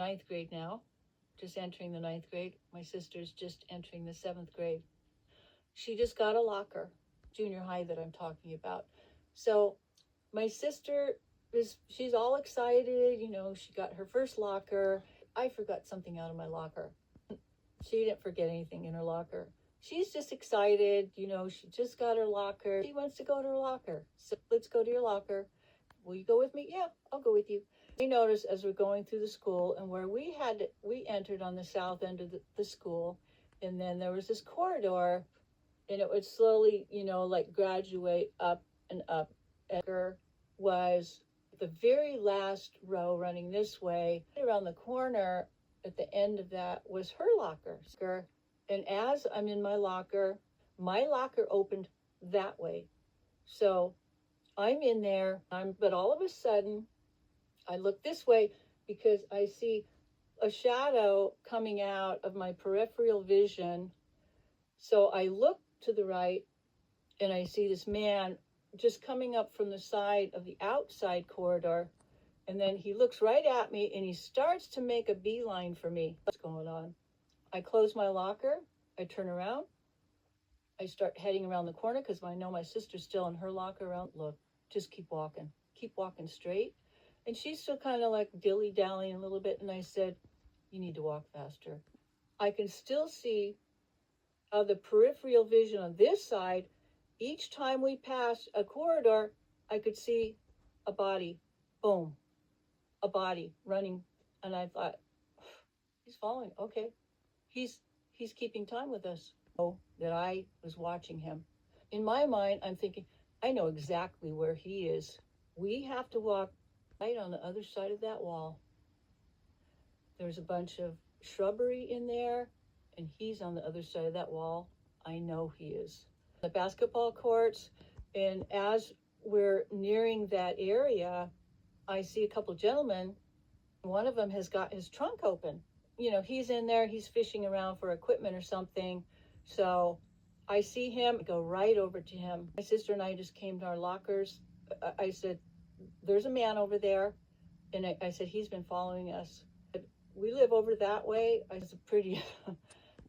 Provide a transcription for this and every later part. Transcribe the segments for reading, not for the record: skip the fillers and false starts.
ninth grade now, just entering the ninth grade. My sister's just entering the seventh grade. She just got a locker, junior high that I'm talking about. So my sister she's all excited, you know, she got her first locker. I forgot something out of my locker. She didn't forget anything in her locker. She's just excited, you know, she just got her locker. She wants to go to her locker. So let's go to your locker. Will you go with me? Yeah, I'll go with you. We noticed as we're going through the school, and where we entered on the south end of the school, and then there was this corridor, and it would slowly, you know, like graduate up and up. Edgar was the very last row running this way. Around the corner at the end of that was her locker. And as I'm in my locker opened that way. So I'm in there, but all of a sudden I look this way because I see a shadow coming out of my peripheral vision. So I look to the right and I see this man just coming up from the side of the outside corridor. And then he looks right at me and he starts to make a beeline for me. What's going on? I close my locker. I turn around. I start heading around the corner because I know my sister's still in her locker around. Look, just keep walking straight. And she's still kind of like dilly-dallying a little bit. And I said, you need to walk faster. I can still see the peripheral vision on this side. Each time we passed a corridor, I could see a body. Boom. A body running. And I thought, he's following. Okay. He's keeping time with us. Oh, that I was watching him. In my mind, I'm thinking, I know exactly where he is. We have to walk right on the other side of that wall. There's a bunch of shrubbery in there, and he's on the other side of that wall. I know he is. The basketball courts, and as we're nearing that area, I see a couple gentlemen. One of them has got his trunk open. You know, he's in there, he's fishing around for equipment or something. So I see him, go right over to him. My sister and I just came to our lockers. I said, there's a man over there. And I said, he's been following us. We live over that way. It's a pretty,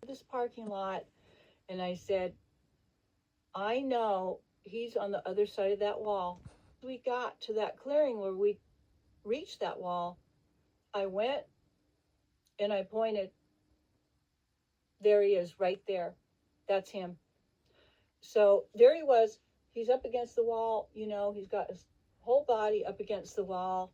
this parking lot. And I said, I know he's on the other side of that wall. We got to that clearing where we reached that wall. I went and I pointed. There he is, right there. That's him. So there he was. He's up against the wall, you know, he's got his whole body up against the wall.